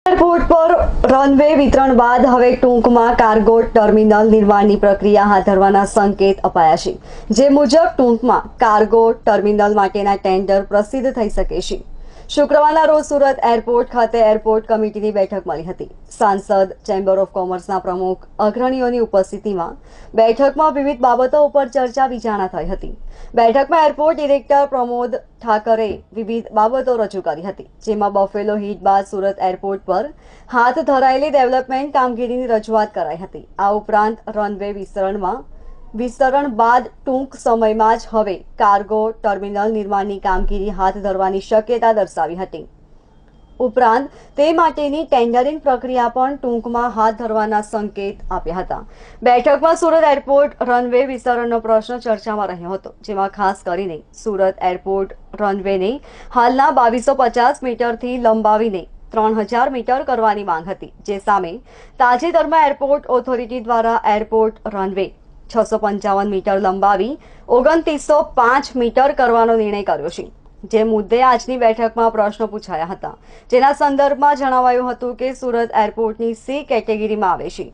Airport પર runway વિતરણ બાદ હવે ટૂંકમાં કાર્ગો ટર્મિનલ નિર્માણની પ્રક્રિયા હાથ ધરવાના સંકેત અપાયા છે, જે મુજબ ટૂંકમાં કાર્ગો ટર્મિનલ માટેના ટેન્ડર પ્રસિદ્ધ થઈ શકે છે। શુક્રવારના રોજ સુરત એરપોર્ટ ખાતે એરપોર્ટ કમિટીની બેઠક મળી હતી। સાંસદ, ચેમ્બર ઓફ કોમર્સના પ્રમુખ, અગ્રણીઓની ઉપસ્થિતિમાં બેઠકમાં વિવિધ બાબતો ઉપર ચર્ચા વિચારણા થઈ હતી। બેઠકમાં એરપોર્ટ ડિરેક્ટર પ્રમોદ ઠાકરે વિવિધ બાબતો રજૂ કરી હતી, જેમાં બફેલો હિટ બાદ સુરત એરપોર્ટ પર હાથ ધરાયેલી ડેવલપમેન્ટ કામગીરીની રજૂઆત કરાઈ હતી। આ ઉપરાંત રનવે વિસ્તરણ બાદ ટૂંક સમયમાં જ હવે કાર્ગો ટર્મિનલ નિર્માણની કામગીરી હાથ ધરવાની શક્યતા દર્શાવી હતી। ઉપરાંત તે માટેની ટેન્ડરિંગ પ્રક્રિયા પણ ટૂંકમાં હાથ ધરવાના સંકેત આપ્યા હતા। બેઠકમાં સુરત એરપોર્ટ રનવે વિસ્તરણનો પ્રશ્ન ચર્ચામાં રહ્યો હતો, જેમાં ખાસ કરીને સુરત એરપોર્ટ રનવેને હાલના 2250 મીટરથી લંબાવીને 3000 મીટર કરવાની માંગ હતી, જે સામે તાજેતરમાં એરપોર્ટ ઓથોરિટી દ્વારા એરપોર્ટ રનવે 655 મીટર લંબાવી 2905 મીટર કરવાનો નિર્ણય કર્યો છે। જે મુદ્દે આજની બેઠકમાં પ્રશ્નો પૂછાયા હતા, જેના સંદર્ભમાં જણાવાયું હતું કે સુરત એરપોર્ટની સી કેટેગરીમાં આવે છે,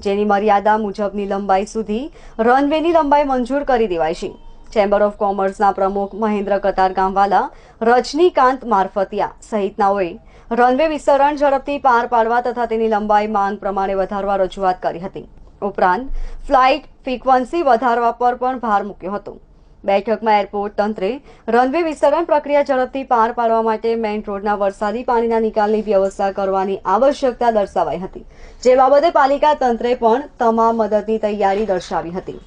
જેની મર્યાદા મુજબની લંબાઈ સુધી રનવેની લંબાઈ મંજૂર કરી દેવાય છે। ચેમ્બર ઓફ કોમર્સના પ્રમુખ મહેન્દ્ર કતારગામવાલા, રજનીકાંત મારફતિયા સહિતનાઓએ રનવે વિસ્તરણ ઝડપથી પાર પાડવા તથા તેની લંબાઈ માંગ પ્રમાણે વધારવા રજૂઆત કરી હતી। ઉપરાંત ફ્લાઇટ ફ્રીક્વન્સી વધારવા પર પણ ભાર મૂક્યો હતો। બેઠકમાં એરપોર્ટ તંત્રે રનવે વિસ્તરણ પ્રક્રિયા ઝડપથી પાર પાડવા માટે મેઇન રોડના વરસાદી પાણીના નિકાલની વ્યવસ્થા કરવાની આવશ્યકતા દર્શાવાઈ હતી, જે બાબતે પાલિકા તંત્રે પણ તમામ મદદની તૈયારી દર્શાવી હતી।